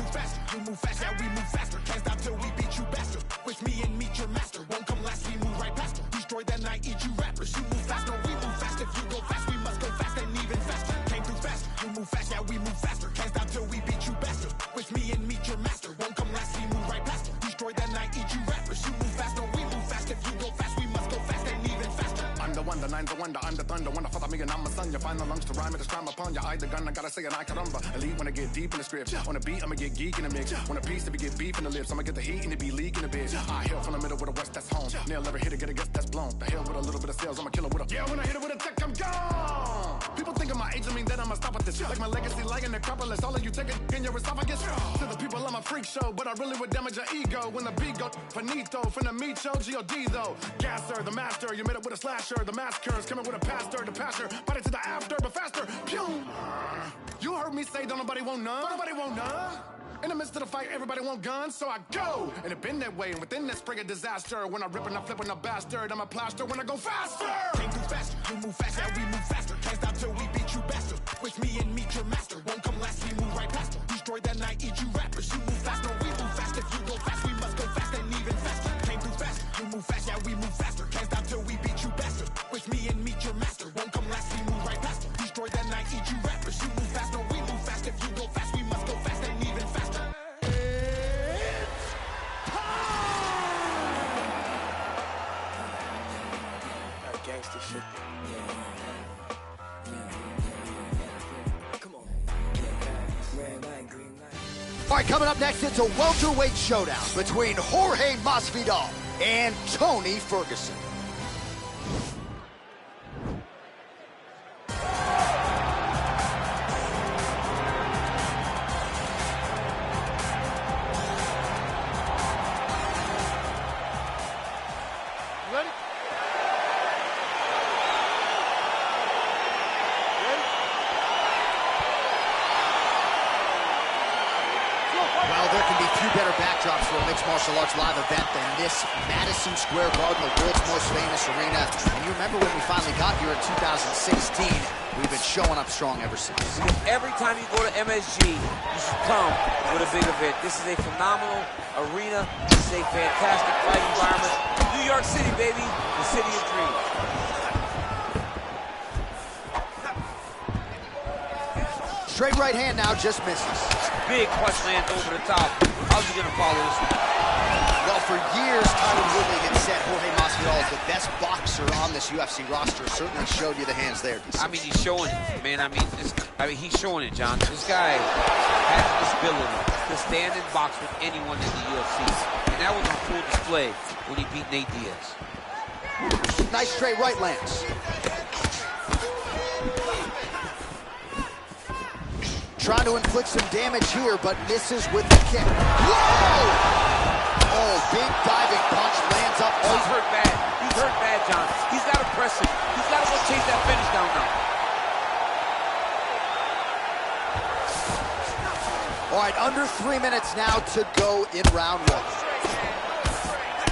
through faster, you move fast, yeah, we move faster. Can't stop till we beat you, bastard. With me and meet your master. Won't come last, we move right past her. Destroy that night, eat you rappers. You move fast, no, we move fast. If you go fast, we must go fast and even faster. Came through faster, you move fast, yeah, we move faster. Can't stop till we beat you, bastard. With me and meet your master. Won't come last, we move right past her. Destroy that night, eat you rappers. You move fast, no, we move fast. If you go fast, we must go fast and even faster. I'm the one, the nine, the wonder, I'm the thunder, wonder for me and I'm a son. You find the lungs to rhyme and to scram upon you. I the gun, I gotta say it, I caramba. Elite when I get deep in the script. On a beat, I'ma get geek in the mix. On a piece, to be get beef in the lips. I'ma get the heat and it be leaking a bitch. I hail from the middle with a west, that's home. Nail never hit it, get a guess, that's blown. The hell with a little bit of sales, I'ma kill it with a. Yeah, when I hit it with a tech, I'm gone. People think of my age, I mean that I'ma stop at this. Like my legacy, like an Acropolis. All of you take it in your esophagus. To the people, I'm a freak show, but I really would damage your ego. When the beat go finito, from the meat show, G.O.D. though. Gasser, the master, you made it with a slasher. The massacre's coming with a pastor, the pastor. Fight it to the after, but faster. Pew! You heard me say, don't nobody want none. Don't nobody want none. In the midst of the fight, everybody want guns, so I go. And it been that way, and within that spring of disaster. When I rip and I flip and I bastard, I'm a plaster when I go faster. Came through faster, you move fast, yeah, we move faster. Can't stop till we beat you, bastard. With me and meet your master. Won't come last, we move right past her. Destroy that night, eat you rappers. You move fast, no, we move fast. If you go fast, we must go fast and even faster. Came through faster, you move fast, yeah, we move faster. Can't stop till we beat you, bastard. With me and meet your master. Won't come last, we move right past her. Destroy that night, eat you rappers. You move fast, no, we move fast. If you go fast, we must go fast and even faster. Gangster shit. Come on. Red light, green light. All right, coming up next, it's a welterweight showdown between Jorge Masvidal and Tony Ferguson. For a mixed martial arts live event than this Madison Square Garden, the world's most famous arena. And you remember when we finally got here in 2016, we've been showing up strong ever since. Every time you go to MSG, you should come with a big event. This is a phenomenal arena. This is a fantastic fight environment. New York City, baby, the city of dreams. Straight right hand now, just misses. Big punch lands over the top. How's he gonna follow this? Well, for years, Tyron Woodley had said Jorge Masvidal is the best boxer on this UFC roster. Certainly showed you the hands there. I mean, he's showing it, man. I mean, he's showing it, John. This guy has this ability to stand and box with anyone in the UFC, and that was on full display when he beat Nate Diaz. Nice straight right lands. Trying to inflict some damage here, but misses with the kick. Whoa! Oh, big diving punch lands up. Oh, he's hurt bad. He's hurt bad, John. He's got to press it. He's got to go chase that finish down now. All right, under 3 minutes now to go in round one.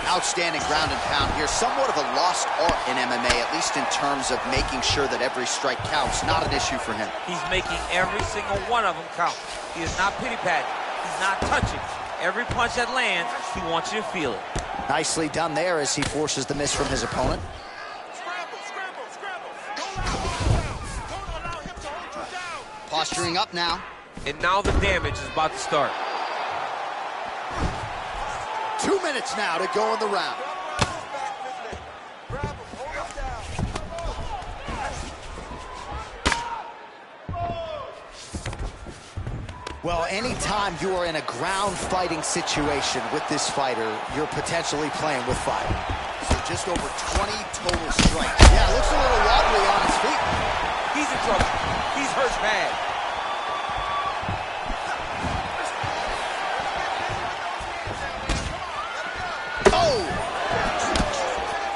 Outstanding ground and pound here. Somewhat of a lost art in MMA, at least in terms of making sure that every strike counts. Not an issue for him. He's making every single one of them count. He is not pity-patting. He's not touching. Every punch that lands, he wants you to feel it. Nicely done there as he forces the miss from his opponent. Posturing up now. And now the damage is about to start. 2 minutes now to go in the round. Well, anytime you are in a ground fighting situation with this fighter, you're potentially playing with fire. So just over 20 total strikes. Yeah, looks a little wobbly on his feet. He's in trouble. He's hurt bad.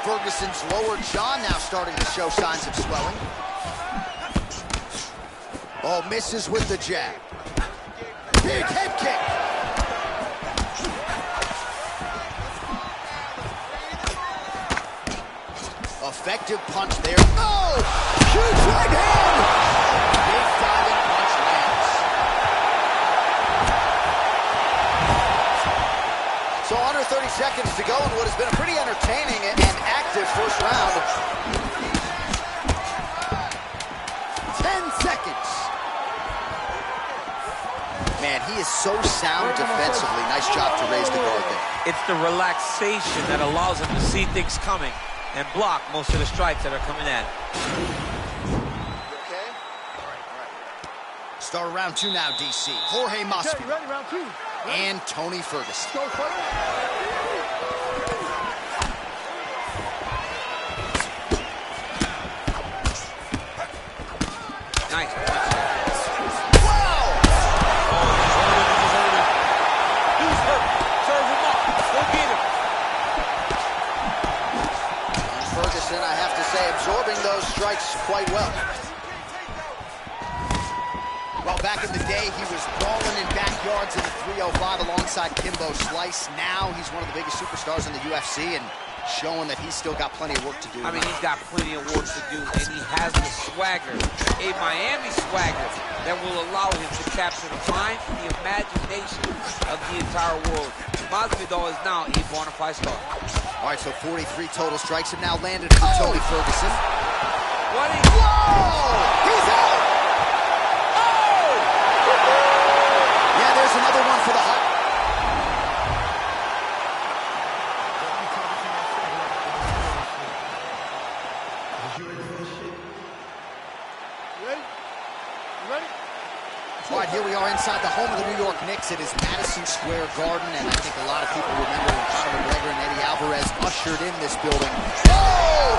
Ferguson's lower jaw now starting to show signs of swelling. Oh, misses with the jab. Big head kick. Effective punch there. Oh! Huge right hand! Big diving punch lands. he is so sound defensively. Nice job to raise the guard there. It's the relaxation that allows him to see things coming and block most of the strikes that are coming at him. Okay? All right. Start round 2 now, DC. Jorge Masvidal. Ready, round 2. And Tony Ferguson. Go, Nice. Wow! He's hurt. Serve him up. Go get him. And Ferguson, I have to say, absorbing those strikes quite well. Well, back in the day, he was brawling in backyards in the 305 alongside Kimbo Slice. Now he's one of the biggest superstars in the UFC and showing that he's still got plenty of work to do. I mean, he's got plenty of work to do, and he has the swagger, a Miami swagger, that will allow him to capture the mind and the imagination of the entire world. Masvidal is now a bona fide star. All right, so 43 total strikes have now landed for Tony Ferguson. What a... Whoa! He's out! Yeah, there's another one for the Hawk. All right, here we are inside the home of the New York Knicks. It is Madison Square Garden, and I think a lot of people remember when Conor McGregor and Eddie Alvarez ushered in this building. Oh!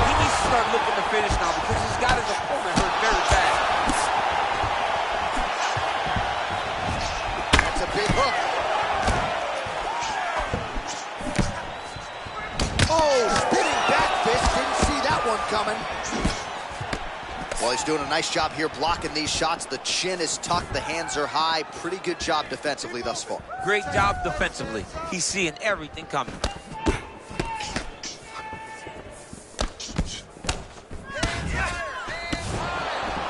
He needs to start looking to finish now because he's got his opponent hurt very bad. That's a big hook. Oh, spinning back fist. Didn't see that one coming. Well, he's doing a nice job here blocking these shots. The chin is tucked, the hands are high. Pretty good job defensively thus far. Great job defensively. He's seeing everything coming.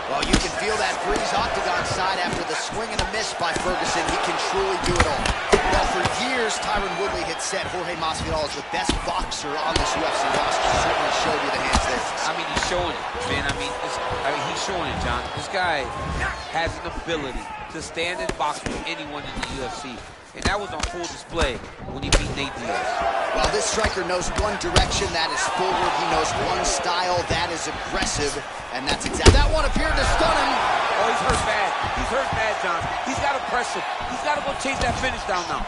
Well, you can feel that breeze octagon side after the swing and a miss by Ferguson. He can truly do it all. Well, for years, Tyron Woodley had said Jorge Masvidal is the best boxer on this UFC roster. Certainly showed you the hands there. I mean, he's showing it, man. I mean, he's showing it, John. This guy has an ability to stand and box with anyone in the UFC. And that was on full display when he beat Nate Diaz. Well, this striker knows one direction, that is forward. He knows one style, that is aggressive. And that's exactly... That one appeared to stun him. Oh, he's hurt bad. He's hurt bad, John. He's got to press him. He's got to go chase that finish down now.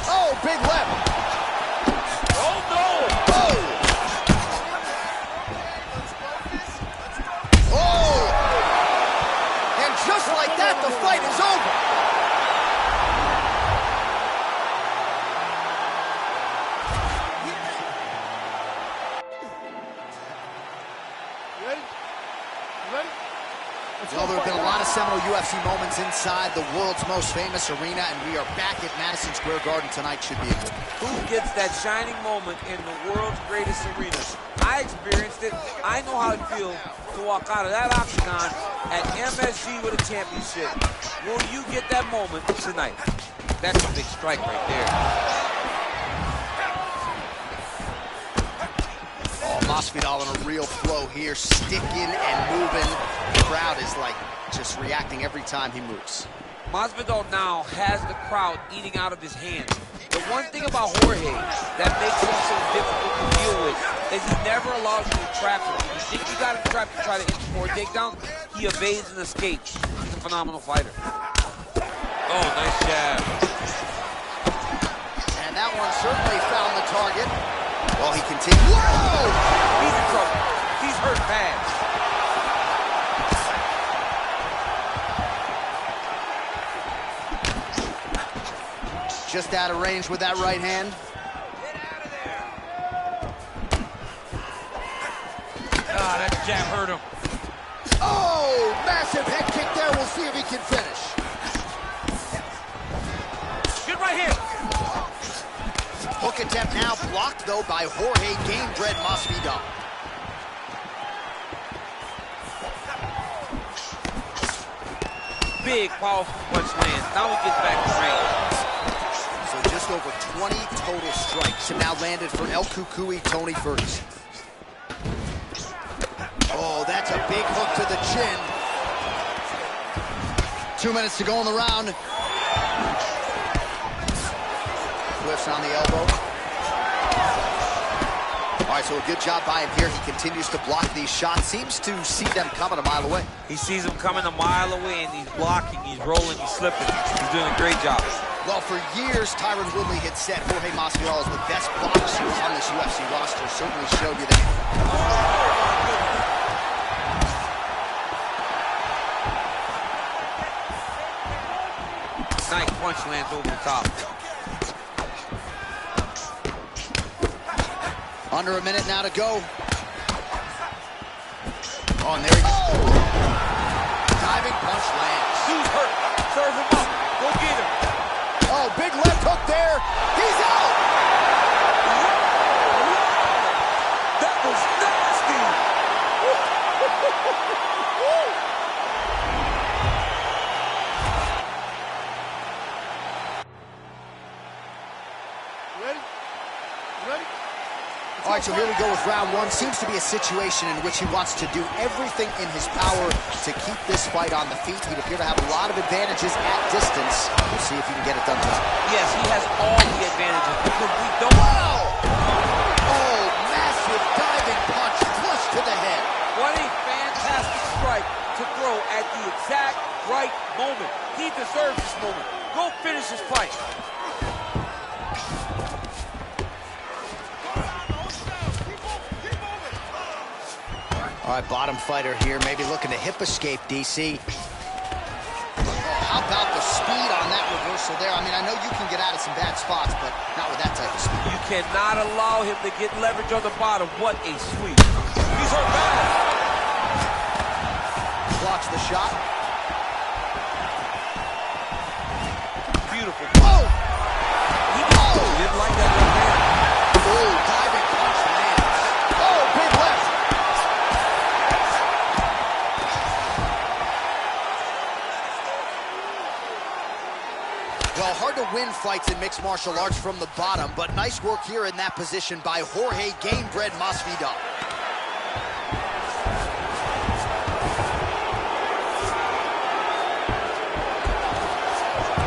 Oh, big left. Oh, no! Oh! Oh! And just like that, the fight is over. Well, there have been a lot of seminal UFC moments inside the world's most famous arena, and we are back at Madison Square Garden tonight. Should be a good one. Who gets that shining moment in the world's greatest arena? I experienced it. I know how it feels to walk out of that octagon at MSG with a championship. Will you get that moment tonight? That's a big strike right there. Oh, Masvidal in a real flow here, sticking and moving. The crowd is like just reacting every time he moves. Masvidal now has the crowd eating out of his hands. The one thing about Jorge that makes him so difficult to deal with is he never allows you to trap him. If you think you got him trapped to try to inch for a takedown, he evades and escapes. He's a phenomenal fighter. Oh, nice jab. And that one certainly found the target. Well, he continues. Whoa! He's in trouble. He's hurt bad. Just out of range with that right hand. Ah, that jab hurt him. Oh, massive head kick there. We'll see if he can finish. Good right here. Hook attempt now blocked, though, by Jorge Gamebred Masvidal. Big, powerful punch lands. Now he gets back to range. So just over 20 total strikes have now landed for El Cucuy Tony Ferguson. Oh, that's a big hook to the chin. 2 minutes to go in the round. Cliffs on the elbow. All right, so a good job by him here. He continues to block these shots. Seems to see them coming a mile away. He sees them coming a mile away, and he's blocking, he's rolling, he's slipping. He's doing a great job. Well, for years, Tyron Woodley had said Jorge Masvidal is the best boxer on this UFC roster. Certainly showed you that. Nice punch lands over the top. Under a minute now to go. Oh, and there he goes. Diving punch lands. Dude's hurt. Serve him up. Go get him. Oh, big left hook there. He's out. That was nasty. Ready? Ready? All right, so here we go with round one. Seems to be a situation in which he wants to do everything in his power to keep this fight on the feet. He'd appear to have a lot of advantages at distance. We'll see if he can get it done tonight. Yes, he has all the advantages because we don't. Wow! Oh, massive diving punch flush to the head. What a fantastic strike to throw at the exact right moment. He deserves this moment. Go finish his fight. All right, bottom fighter here, maybe looking to hip escape, DC. How about the speed on that reversal there? I mean, I know you can get out of some bad spots, but not with that type of speed. You cannot allow him to get leverage on the bottom. What a sweep. He's hurt bad. Blocks the shot. Beautiful. Oh! He didn't like that left hand. Oh, diving punch lands. Oh, big left. Well, hard to win fights in mixed martial arts from the bottom, but nice work here in that position by Jorge Gamebred Masvidal.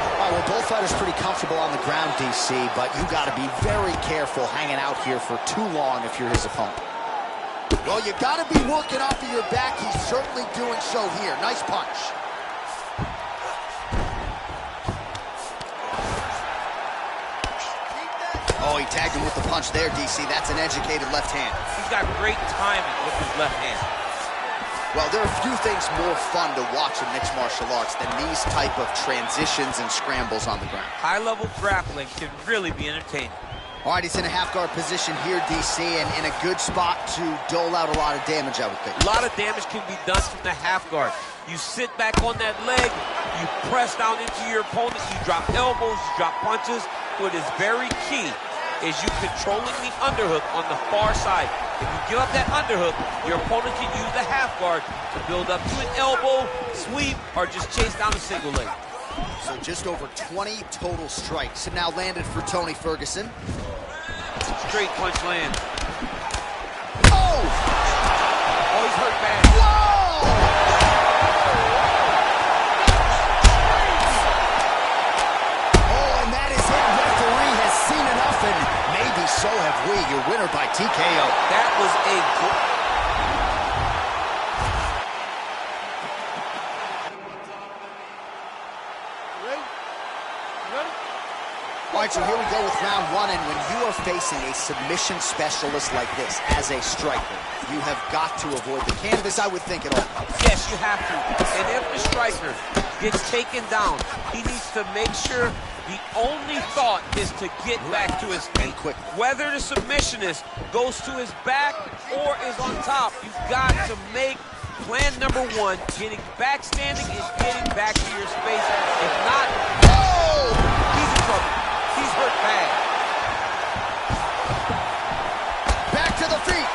All right, well, both fighters pretty comfortable on the ground, DC, but you got to be very careful hanging out here for too long if you're his opponent. Well, you got to be working off of your back. He's certainly doing so here. Nice punch. Oh, he tagged him with the punch there, DC. That's an educated left hand. He's got great timing with his left hand. Well, there are few things more fun to watch in mixed martial arts than these type of transitions and scrambles on the ground. High-level grappling can really be entertaining. All right, he's in a half-guard position here, DC, and in a good spot to dole out a lot of damage, I would think. A lot of damage can be done from the half-guard. You sit back on that leg, you press down into your opponent, you drop elbows, you drop punches. What is very key is you controlling the underhook on the far side. If you give up that underhook, your opponent can use the half guard to build up to an elbow, sweep, or just chase down a single leg. So just over 20 total strikes have now landed for Tony Ferguson. Straight punch land. Oh! Oh, he's hurt bad. So have we. Your winner by TKO. That was a good... Ready? Ready? All right, so here we go with round one, and when you are facing a submission specialist like this as a striker, you have got to avoid the canvas, I would think, at all. Yes, you have to. And if the striker gets taken down, he needs to make sure the only thought is to get back to his feet. Whether the submissionist goes to his back or is on top, you've got to make plan number one, getting back standing and getting back to your space. If not, oh, he's in trouble. He's hurt bad. Back to the feet.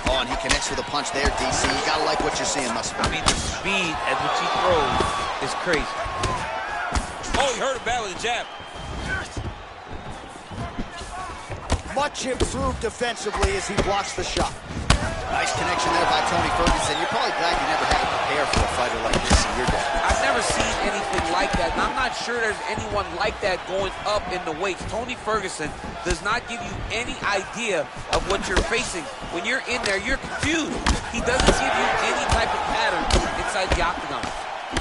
Oh, and he connects with a punch there, DC. You gotta like what you're seeing, Masvidal. I mean, the speed at which he throws is crazy. Oh, he hurt him bad with a jab. Much improved defensively as he blocks the shot. Nice connection there by Tony Ferguson. You're probably glad you never had to prepare for a fighter like this in your day. I've never seen anything like that, and I'm not sure there's anyone like that going up in the weights. Tony Ferguson does not give you any idea of what you're facing. When you're in there, you're confused. He doesn't give you any type of pattern inside the octagon.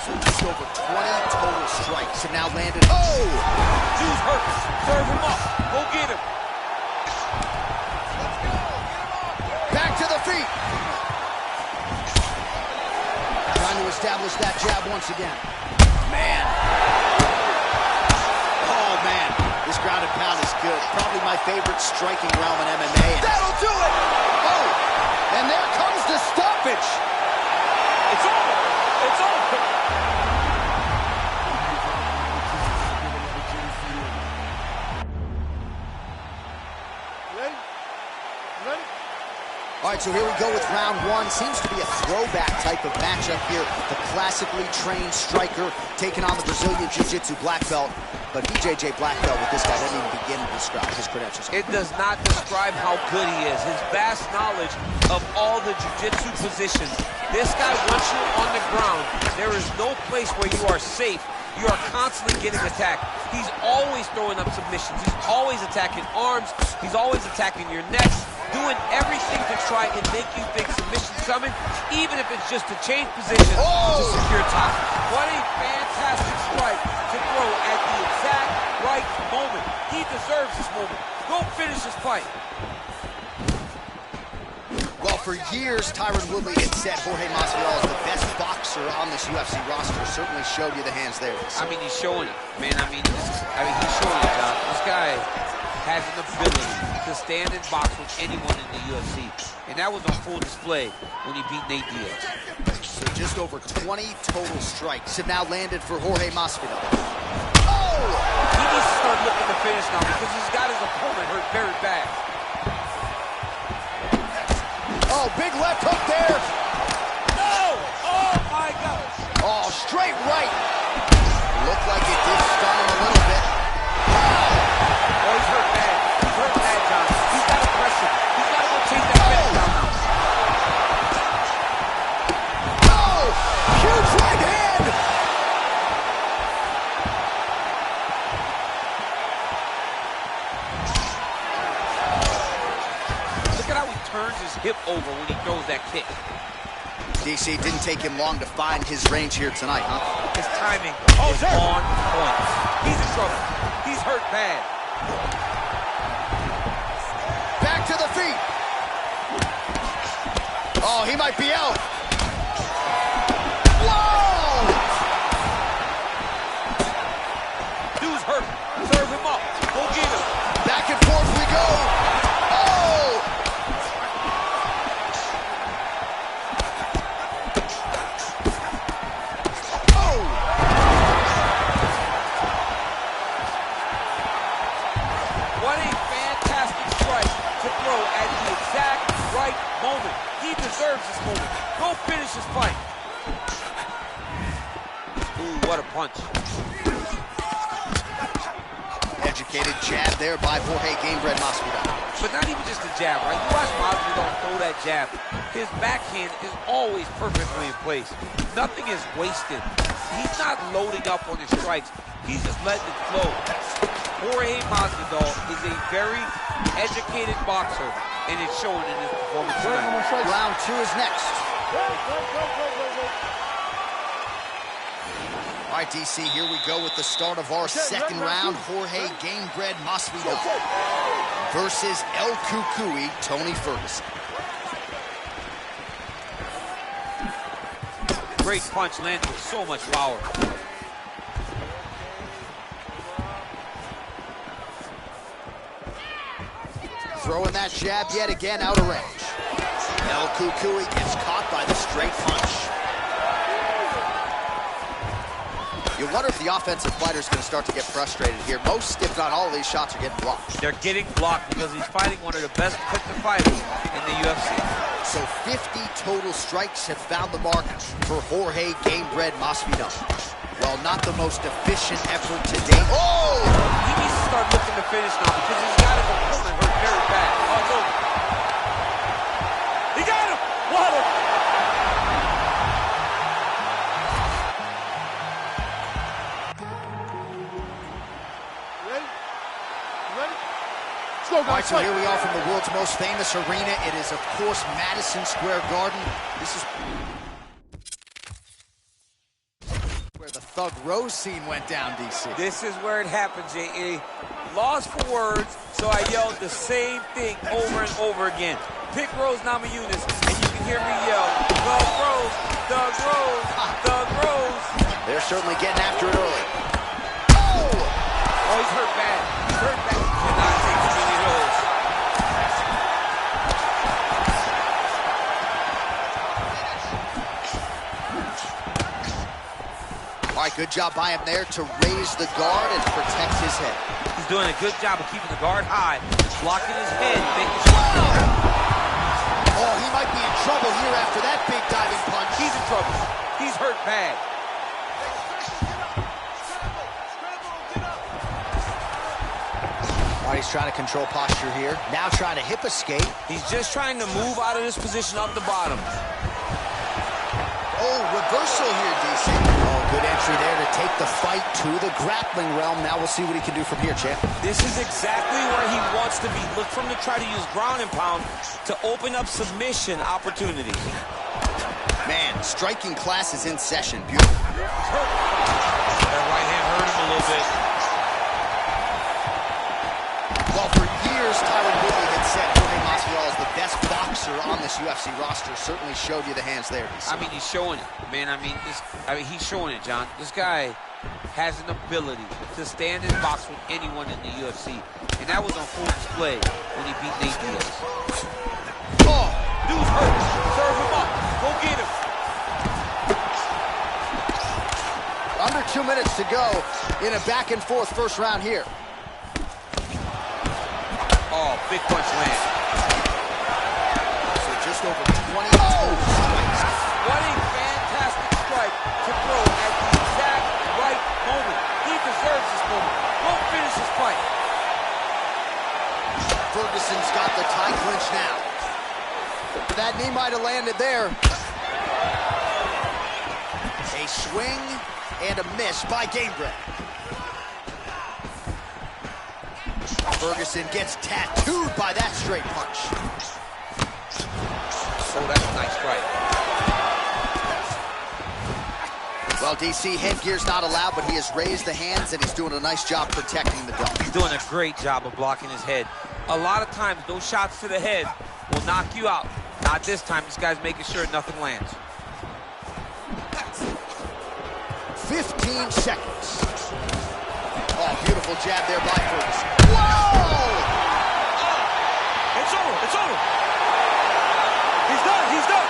So just over 20 total strikes have now landed. Oh! Dude's hurt. Serve him up. Go get him. Back to the feet. Trying to establish that jab once again. Man. Oh, man. This ground and pound is good. Probably my favorite striking realm in MMA. That'll do it! Oh! And there comes the stoppage. It's over. It's over. All right, so here we go with round one. Seems to be a throwback type of matchup here. The classically trained striker taking on the Brazilian Jiu-Jitsu black belt. But BJJ black belt with this guy doesn't even begin to describe his credentials. It does not describe how good he is. His vast knowledge of all the Jiu-Jitsu positions. This guy, once you're on the ground, there is no place where you are safe. You are constantly getting attacked. He's always throwing up submissions. He's always attacking arms. He's always attacking your neck. Doing everything to try and make you think submission's coming, even if it's just to change position to secure top. What a fantastic strike to throw at the exact right moment. He deserves this moment. Go finish this fight. Well, for years, Tyron Woodley had said Jorge Masvidal is the best boxer on this UFC roster. Certainly showed you the hands there. I mean, he's showing it, man. He's showing it, John. This guy has an ability to stand and box with anyone in the UFC. And that was on full display when he beat Nate Diaz. So just over 20 total strikes have now landed for Jorge Masvidal. Oh! He needs to start looking to finish now because he's got his opponent hurt very bad. Oh, big left hook there. No! Oh, my gosh. Oh, straight right. Looked like it did stun him a little bit. Oh, he's hurt bad. He's hurt bad, John. He's got to press him. He's got to go chase that finish down now. Oh! Huge right hand! Look at how he turns his hip over when he throws that kick. DC, didn't take him long to find his range here tonight, huh? His timing is on point. He's in trouble. He's hurt bad. Back to the feet. Oh, he might be out. Whoa! Dude's hurt. Serve him up. Go get him. Back and forth we go. Oh! Oh! What a fantastic strike to throw at the exact right moment. He deserves this moment. Go finish this fight. Ooh, what a punch. Educated jab there by Jorge Gamebred Masvidal. But not even just a jab, right? You watch Masvidal throw that jab. His backhand is always perfectly in place. Nothing is wasted. He's not loading up on his strikes. He's just letting it flow. Jorge Masvidal is a very educated boxer, and it's showing in his performance tonight. Round two is next. All right, DC, here we go with the start of our second round. Jorge Gamebred Masvidal versus El Cucuy, Tony Ferguson. Great punch lands with so much power. Throwing that jab yet again out of range. El Cucuy gets caught by the straight punch. You wonder if the offensive fighter is going to start to get frustrated here. Most, if not all, of these shots are getting blocked. They're getting blocked because he's fighting one of the best protected fighters in the UFC. So 50 total strikes have found the mark for Jorge Gamebred Masvidal. Well, not the most efficient effort to date. Oh! He needs to start looking to finish now because he's got his opponent hurt very bad. Oh, it's over. He got him! So here we are from the world's most famous arena. It is, of course, Madison Square Garden. This is where the Thug Rose scene went down, DC. This is where it happened, J.A. Lost for words, so I yelled the same thing over and over again. Pick Rose Namajunas, and you can hear me yell, Thug Rose, Thug Rose, Thug Rose. They're certainly getting after it early. Oh, he's hurt bad. He's hurt bad. He cannot take too many of those. All right, good job by him there to raise the guard and protect his head. He's doing a good job of keeping the guard high, blocking his head, making sure. Oh, he might be in trouble here after that big diving punch. He's in trouble. He's hurt bad. All right, he's trying to control posture here. Now trying to hip escape. He's just trying to move out of this position up the bottom. Oh, reversal here, DC. Oh, good entry there to take the fight to the grappling realm. Now we'll see what he can do from here, champ. This is exactly where he wants to be. Look for him to try to use ground and pound to open up submission opportunities. Man, striking class is in session. Beautiful. That right hand hurt him a little bit. Well, for years, Tyron Woodley had said Jorge Masvidal is the best boxer on this UFC roster. Certainly showed you the hands there, DC. I mean, he's showing it, man. He's showing it, John. This guy has an ability to stand and box with anyone in the UFC, and that was on full display when he beat Nate Diaz. Oh, dude's hurt. Serve him up. Go get him. Under 2 minutes to go in a back-and-forth first round here. Oh, big punch land. So just over 20 strikes. What a fantastic strike to throw at the exact right moment. He deserves this moment. Won't finish his fight. Ferguson's got the tie clinch now. That knee might have landed there. A swing and a miss by Gamebred. Ferguson gets tattooed by that straight punch. Oh, that's a nice strike. Well, DC, headgear's not allowed, but he has raised the hands, and he's doing a nice job protecting the dome. He's doing a great job of blocking his head. A lot of times, those shots to the head will knock you out. Not this time. This guy's making sure nothing lands. 15 seconds. Oh, beautiful jab there by Ferguson. Whoa! It's over. It's over. He's done. He's done.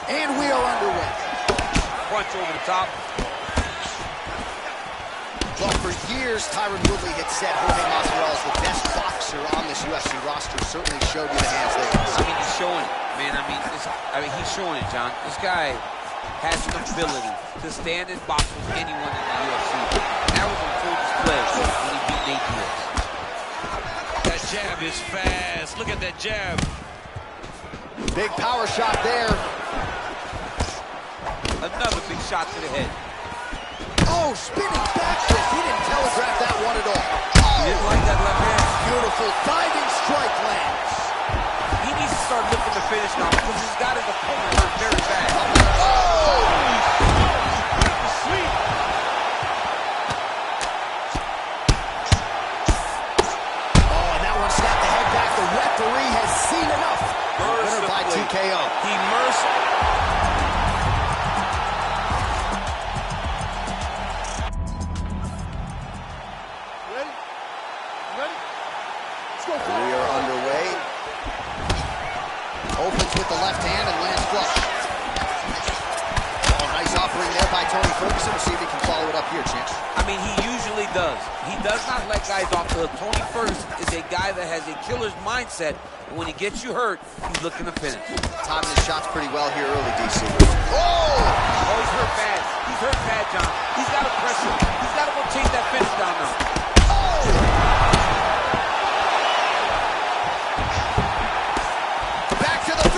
And we are underway. Punch over the top. Well, for years, Tyron Woodley had said Jorge Masvidal is the best boxer on this UFC roster. Certainly showed you the hands there. I mean, he's showing it, man. He's showing it, John. This guy has an ability to stand and box with anyone in the UFC. And that was on full display when he beat Nate Diaz. That jab is fast. Look at that jab. Big power shot there. Another big shot to the head. Oh, spinning back fist. He didn't telegraph that one at all. He didn't like that left hand. Beautiful diving strike lands. He needs to start looking to finish now because he's got his opponent hurt very bad. Oh! Sweet. Oh, and that one snapped the head back. The referee has seen enough. Winner by TKO. He mercifully. We are underway. Opens with the left hand and lands flush. Oh, nice offering there by Tony Ferguson. We'll see if he can follow it up here, champ. I mean, he usually does. He does not let guys off the hook. Tony Ferguson is a guy that has a killer's mindset. And when he gets you hurt, he's looking to finish. Timing his shots pretty well here early, DC. Oh! Oh, he's hurt bad. He's hurt bad, John. He's got to press him. He's got to go chase that finish down now. Back to the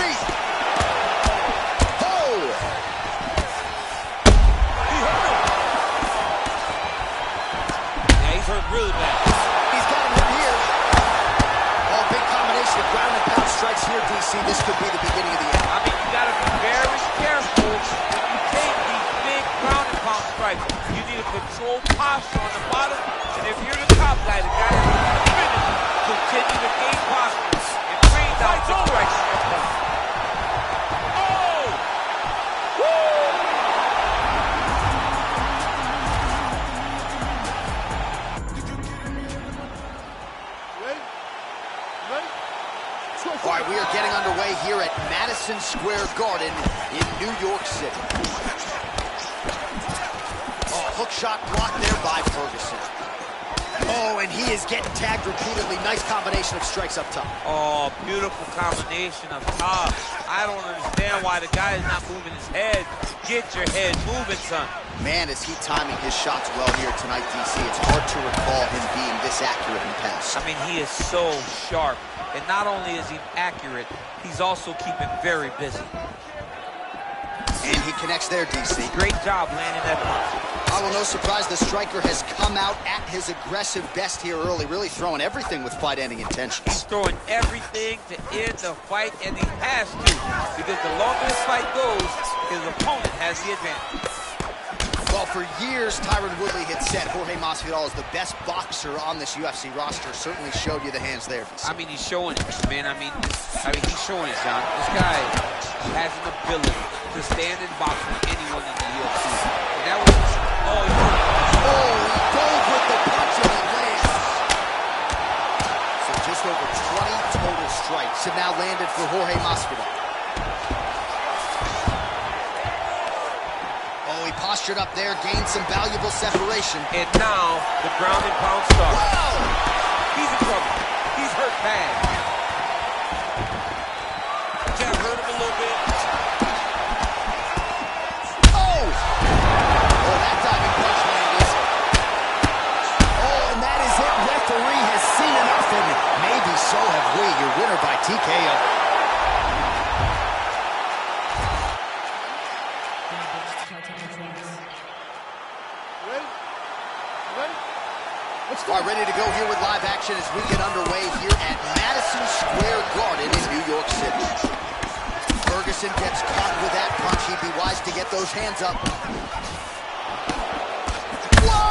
control posture on the bottom. And if you're the top guy, the guy that's finished, continue to gain posture and train down to strike. Oh! Woo! All right, we are getting underway here at Madison Square Garden in New York City. Oh, hook shot blocked there by Ferguson. Oh, and he is getting tagged repeatedly. Nice combination of strikes up top. Oh, beautiful combination up top. I don't understand why the guy is not moving his head. Get your head moving, son. Man, is he timing his shots well here tonight, DC. It's hard to recall him being this accurate in the past. I mean, he is so sharp. And not only is he accurate, he's also keeping very busy. And he connects there, DC. Great job landing that punch. Well, no surprise, the striker has come out at his aggressive best here early, really throwing everything with fight-ending intentions. He's throwing everything to end the fight, and he has to, because the longer this fight goes, his opponent has the advantage. Well, for years, Tyron Woodley had said Jorge Masvidal is the best boxer on this UFC roster. Certainly showed you the hands there. I mean, he's showing it, man. I mean, he's showing it, John. This guy has an ability to stand and box with anyone in the UFC. And that was, he dove with the punch and it lands. So just over 20 total strikes have now landed for Jorge Masvidal. He postured up there, gained some valuable separation. And now, the ground and pound starts. Whoa! He's in trouble. He's hurt bad. Can't hurt him a little bit. Oh! Oh, that diving punch landed. Oh, and that is it. Referee has seen enough, and maybe so have we. Your winner by TKO. All right, ready to go here with live action as we get underway here at Madison Square Garden in New York City. Ferguson gets caught with that punch. He'd be wise to get those hands up. Whoa!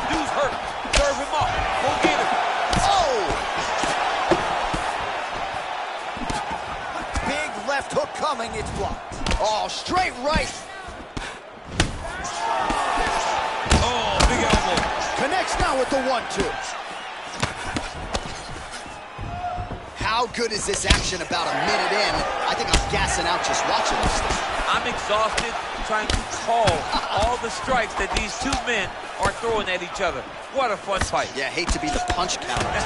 Dude's hurt. Serve him up. Go get him. Oh! Big left hook coming. It's blocked. Oh, straight right. Connects now with the 1-2. How good is this action about a minute in? I think I'm gassing out just watching this thing. I'm exhausted trying to call all the strikes that these two men are throwing at each other. What a fun fight. Yeah, hate to be the punch counter. What is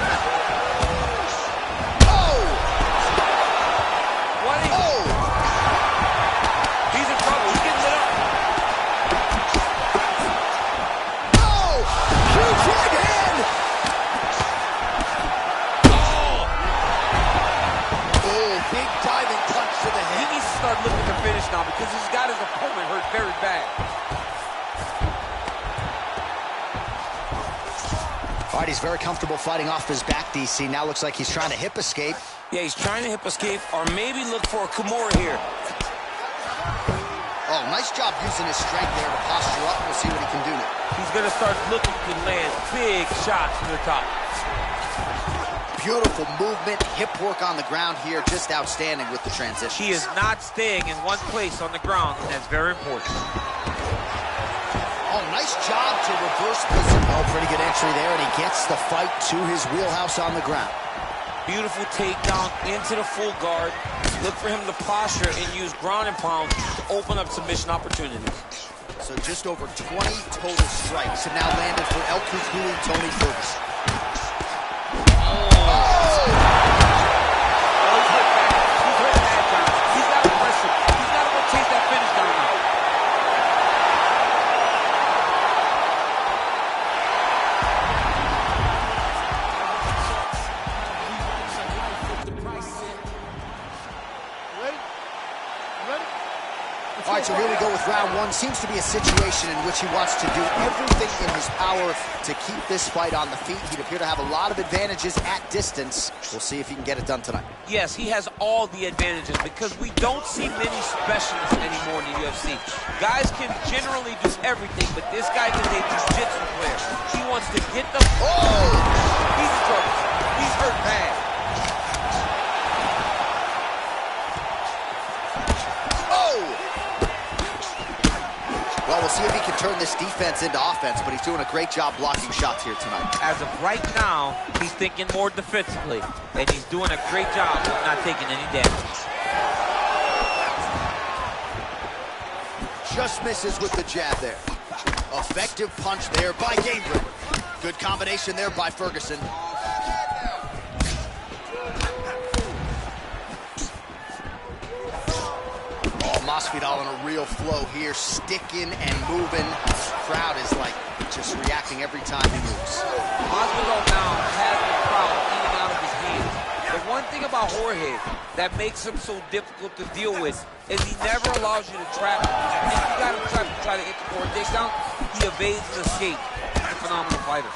He's in trouble. He's getting lit up. Huge right hand! Oh, big diving punch to the head. He needs to start looking to finish now because he's got his opponent hurt very bad. All right, he's very comfortable fighting off his back, DC. Now looks like he's trying to hip escape. Yeah, he's trying to hip escape or maybe look for a Kimura here. Oh, nice job using his strength there to posture up. We'll see what he can do now. He's going to start looking to land big shots from the top. Beautiful movement, hip work on the ground here. Just outstanding with the transition. He is not staying in one place on the ground, and that's very important. Oh, nice job to reverse position. Oh, pretty good entry there, and he gets the fight to his wheelhouse on the ground. Beautiful takedown into the full guard. Look for him to posture and use ground and pound to open up submission opportunities. So just over 20 total strikes have now landed for El Cucuy Tony Ferguson. He's got to press him. He's got to go chase that finish down now. All All right, so here we go with round one. Seems to be a situation in which he wants to do everything in his power to keep this fight on the feet. He'd appear to have a lot of advantages at distance. We'll see if he can get it done tonight. Yes, he has all the advantages because we don't see many specialists anymore in the UFC. Guys can generally do everything, but this guy is a jiu-jitsu player. He wants to get the... Oh! He's in trouble. He's hurt bad. Well, we'll see if he can turn this defense into offense, but he's doing a great job blocking shots here tonight. As of right now, he's thinking more defensively, and he's doing a great job of not taking any damage. Just misses with the jab there. Effective punch there by Gamebred. Good combination there by Ferguson. Masvidal in a real flow here, sticking and moving. This crowd is like just reacting every time he moves. Masvidal now has the crowd eating out of his hands. The one thing about Jorge that makes him so difficult to deal with is he never allows you to trap him. If you got him trapped to try to hit or dig down, he evades and escapes. He's a phenomenal fighter.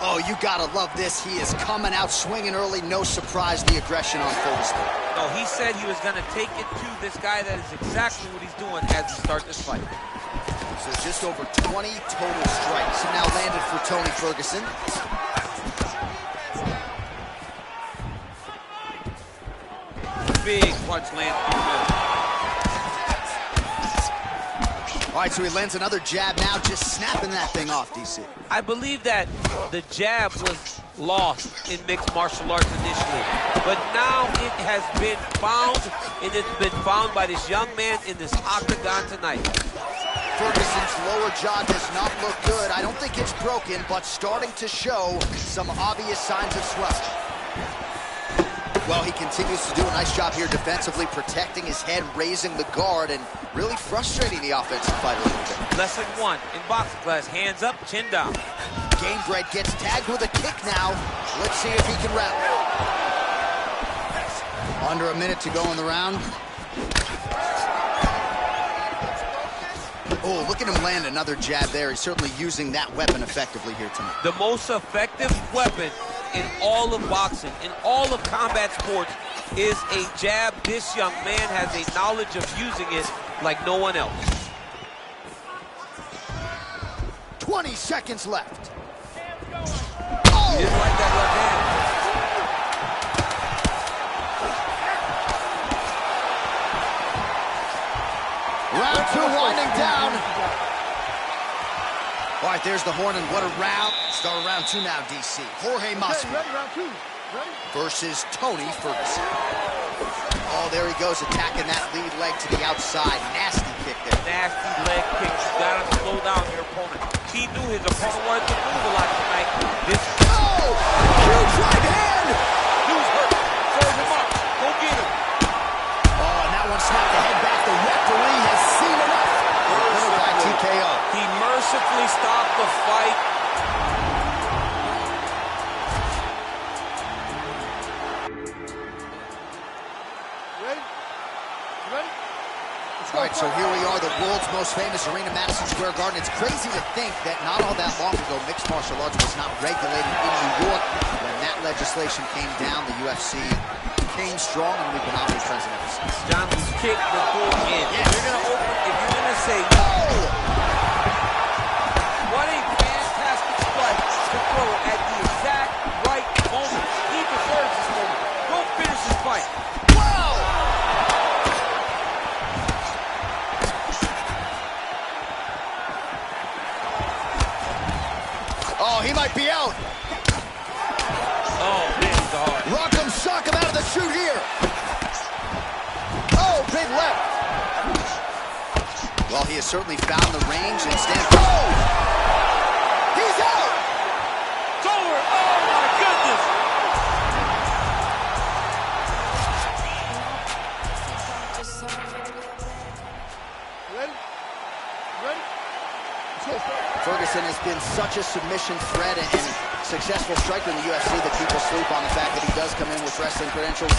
Oh, you gotta love this. He is coming out swinging early. No surprise, the aggression on full display. No, he said he was gonna take it to this guy. That is exactly what he's doing as he starts this fight. So just over 20 total strikes have now landed for Tony Ferguson. Big punch lands through the middle. All right, so he lands another jab now, just snapping that thing off, DC. I believe that the jab was lost in mixed martial arts initially, but now it has been found, and it's been found by this young man in this octagon tonight. Ferguson's lower jaw does not look good. I don't think it's broken, but starting to show some obvious signs of swelling. Well, he continues to do a nice job here defensively, protecting his head, raising the guard, and really frustrating the offensive fighter a little bit. Lesson one in boxing class, hands up, chin down. Gamebred gets tagged with a kick now. Let's see if he can rally. Under a minute to go in the round. Oh, look at him land another jab there. He's certainly using that weapon effectively here tonight. The most effective weapon in all of boxing, in all of combat sports, is a jab. This young man has a knowledge of using it like no one else. 20 seconds left. Oh! He didn't like that left hand. Round two winding down. All right, there's the horn, and what a round. Start round two now, DC. Jorge Masvidal versus Tony Ferguson. Oh, there he goes, attacking that lead leg to the outside. Nasty kick there. Nasty leg kick. You gotta slow down your opponent. He knew his opponent wanted to move a lot tonight. This. Oh! Huge right hand! Dude's hurt. Serve him up. Go get him. Oh, and that one snapped the head back. The referee has seen enough. By TKO. He mercifully stopped the fight. All right, so here we are, the world's most famous arena, Madison Square Garden. It's crazy to think that not all that long ago, mixed martial arts was not regulated in New York. When that legislation came down, the UFC came strong, and we've been omnipresent ever since. John was kicked the door in. Yes. If you're gonna open, if you're gonna say, what a fantastic strike to throw at the exact right moment. He deserves this moment. Go finish this fight. Oh, he might be out. Oh, man, he's hard. Rock'em sock him out of the chute here. Oh, big left. Well, he has certainly found the range and stands. Oh! He's out! It's over. Oh, my goodness. Ferguson has been such a submission threat and successful striker in the UFC that people sleep on the fact that he does come in with wrestling credentials.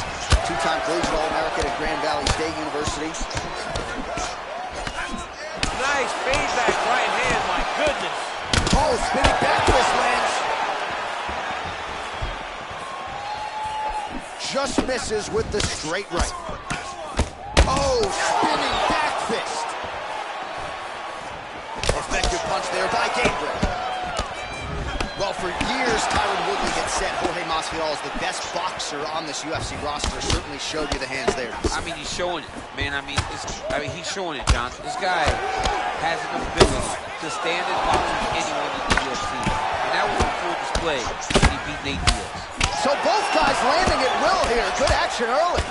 Two-time collegiate All-American at Grand Valley State University. Nice fade back right hand, my goodness. Oh, spinning back twist lands. Just misses with the straight right. Oh, spinning back fist. Effective punch there by Gamebred. Well, for years, Tyron Woodley had said Jorge Masvidal is the best boxer on this UFC roster. Certainly showed you the hands there. I mean, he's showing it, man. I mean, he's showing it, John. This guy has an ability to stand and box with anyone in the UFC. And that was a full display when he beat Nate Diaz. So both guys landing at will here. Good action early.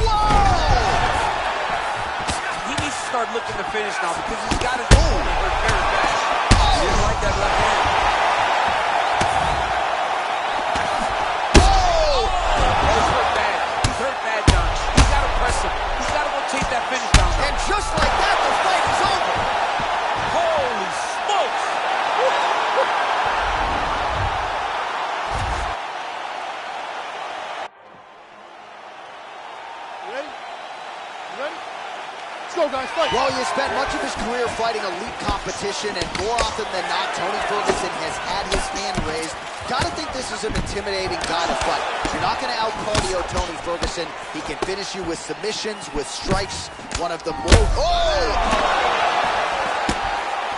Whoa! He needs to start looking to finish now because he's got his own hurt very bad. He didn't like that left hand. Take that finish down. And just like that, the fight is over. Holy smokes! You ready? You ready? Let's go, guys. Fight. Well, he has spent much of his career fighting elite competition, and more often than not, Tony Ferguson has had his hand raised. Gotta think this is an intimidating guy to fight. You're not gonna out-cardio Tony Ferguson. He can finish you with submissions, with strikes. One of the more... Oh!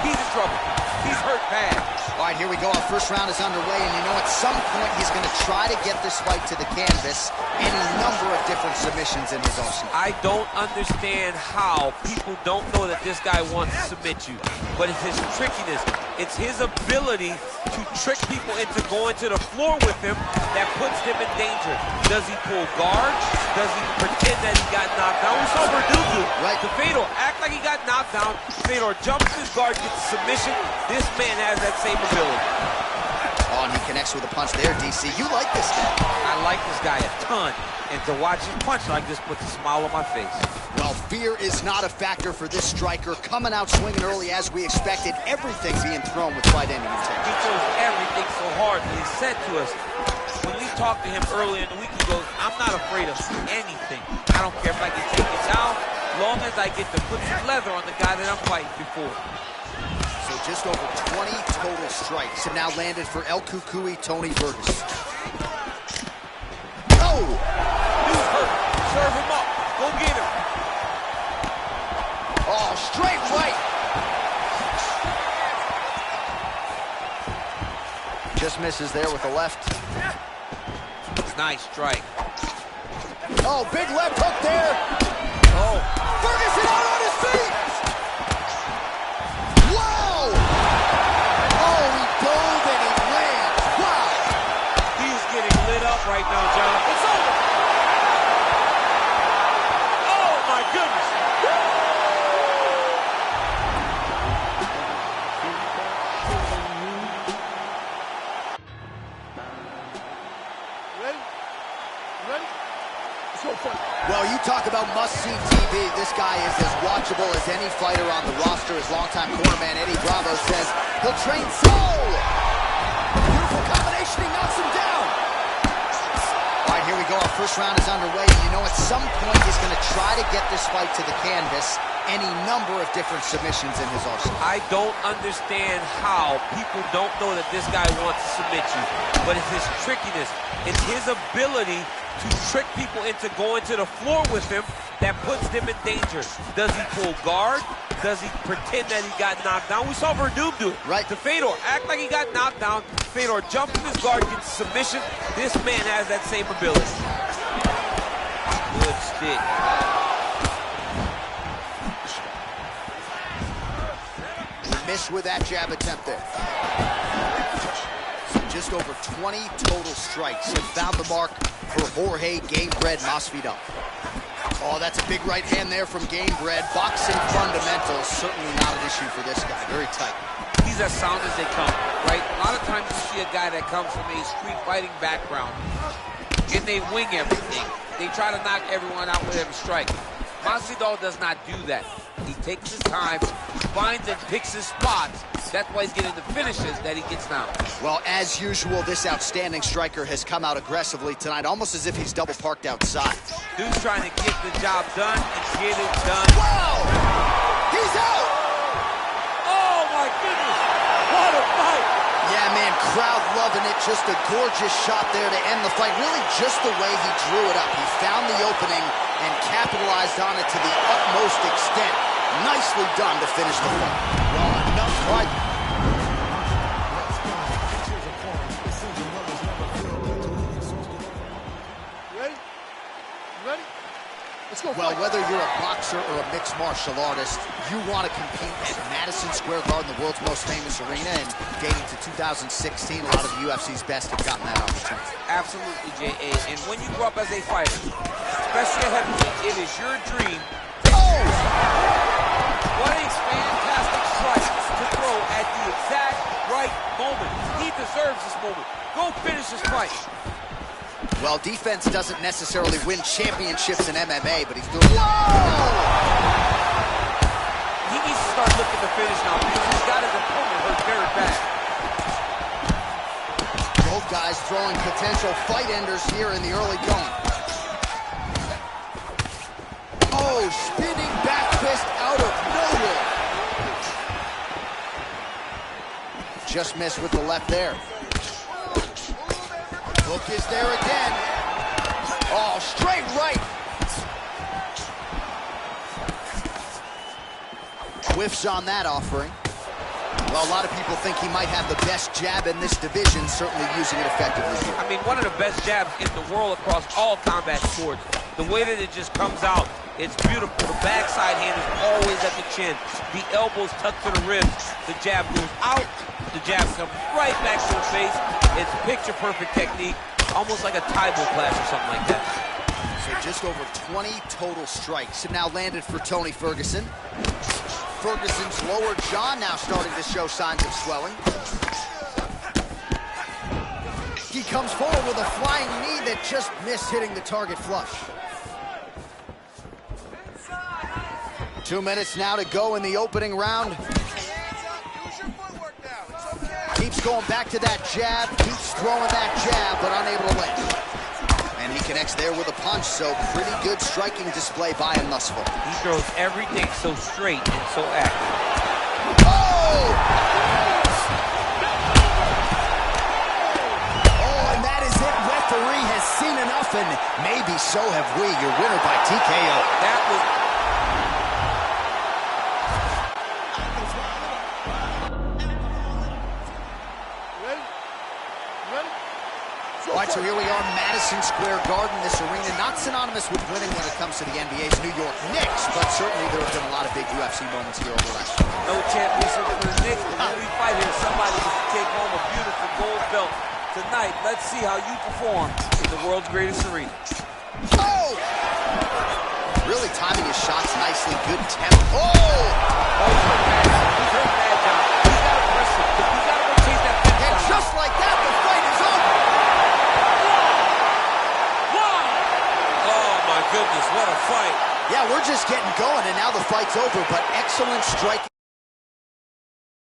He's in trouble. He's hurt bad. All right, here we go. Our first round is underway, and you know at some point he's gonna try to get this fight to the canvas. Any number of different submissions in his arsenal. I don't understand how people don't know that this guy wants to submit you. But it's his trickiness. It's his ability to trick people into going to the floor with him that puts them in danger. Does he pull guard? Does he pretend that he got knocked down? We saw Verdun do it. Right. To Fedor, act like he got knocked down. Fedor jumps his guard, gets a submission. This man has that same ability. Oh, and he connects with a punch there, DC. You like this guy. I like this guy a ton. And to watch him punch like this puts a smile on my face. Well, fear is not a factor for this striker. Coming out swinging early as we expected. Everything being thrown with fight-ending intent. He throws everything so hard. And he said to us, when we talked to him earlier in the week, he goes, I'm not afraid of anything. I don't care if I get taken down, long as I get to put some leather on the guy that I'm fighting before. So just over 20 total strikes have now landed for El Cucuy Tony Ferguson. Oh! Dude's hurt. Serve him up. Go get him. Oh, straight right. Just misses there with the left. Nice strike. Oh, big left hook there. Oh. Ferguson out on his feet. Wow. Oh, he dove and he lands. Wow. He's getting lit up right now, John. It's over. Oh, my goodness. You ready? You ready? Let's go, fight. Well, you talk about must-see TV. This guy is as watchable as any fighter on the roster. His longtime cornerman, Eddie Bravo, says he'll train soul. Beautiful combination. He knocks him down. All right, here we go. Our first round is underway. You know, at some point, he's going to try to get this fight to the canvas. Any number of different submissions in his arsenal. I don't understand how people don't know that this guy wants to submit you. But it's his trickiness. It's his ability to trick people into going to the floor with him that puts them in danger. Does he pull guard? Does he pretend that he got knocked down? We saw Verdun do it. Right. To Fedor, act like he got knocked down. Fedor jumps in his guard, gets a submission. This man has that same ability. Good stick. Missed with that jab attempt there. So just over 20 total strikes have found the mark for Jorge Gamebred Masvidal. Oh, that's a big right hand there from Gamebred. Boxing fundamentals, certainly not an issue for this guy. Very tight. He's as sound as they come, right? A lot of times you see a guy that comes from a street fighting background and they wing everything. They try to knock everyone out with every strike. Masvidal does not do that. He takes his time, finds and picks his spots. That's why he's getting the finishes that he gets now. Well, as usual, this outstanding striker has come out aggressively tonight, almost as if he's double parked outside. Dude's trying to get the job done and get it done. Wow! He's out! What a fight! Yeah, man, crowd loving it. Just a gorgeous shot there to end the fight. Really just the way he drew it up. He found the opening and capitalized on it to the utmost extent. Nicely done to finish the fight. Well, enough right. Well, whether you're a boxer or a mixed martial artist, you want to compete at Madison Square Garden, the world's most famous arena, and dating to 2016, a lot of the UFC's best have gotten that opportunity. Absolutely, J.A. And when you grow up as a fighter, especially a heavyweight, it is your dream. Oh! What a fantastic strike to throw at the exact right moment. He deserves this moment. Go finish this fight. Well, defense doesn't necessarily win championships in MMA, but he's doing... Whoa! He needs to start looking to finish now because he's got his opponent hurt very bad. Both guys throwing potential fight enders here in the early going. Oh, spinning back fist out of nowhere. Just missed with the left there. Hook is there again. Oh, straight right. Whiffs on that offering. Well, a lot of people think he might have the best jab in this division, certainly using it effectively here. I mean, one of the best jabs in the world across all combat sports. The way that it just comes out, it's beautiful. The backside hand is always at the chin. The elbows tucked to the ribs. The jab goes out. The jab comes right back to the face. It's picture-perfect technique, almost like a Taibo class or something like that. So just over 20 total strikes have now landed for Tony Ferguson. Ferguson's lower jaw now starting to show signs of swelling. He comes forward with a flying knee that just missed hitting the target flush. 2 minutes now to go in the opening round. Keeps going back to that jab, keeps throwing that jab, but unable to land. And he connects there with a punch, so pretty good striking display by him thus far. He throws everything so straight and so accurate. Oh! Oh, and that is it. Referee has seen enough, and maybe so have we. Your winner by TKO. That was... All right, so here we are, Madison Square Garden. This arena not synonymous with winning when it comes to the NBA's New York Knicks, but certainly there have been a lot of big UFC moments here over the last year. No championship for the Knicks, but when we fight here, somebody gets to take home a beautiful gold belt. Tonight, let's see how you perform in the world's greatest arena. Oh! Really timing his shots nicely. Good tempo. Oh! He's hurt bad, John. He's got to press him. He's got to go chase that fence. And just like that, the fight is over. Oh, my goodness, what a fight. Yeah, we're just getting going, and now the fight's over, but excellent striking.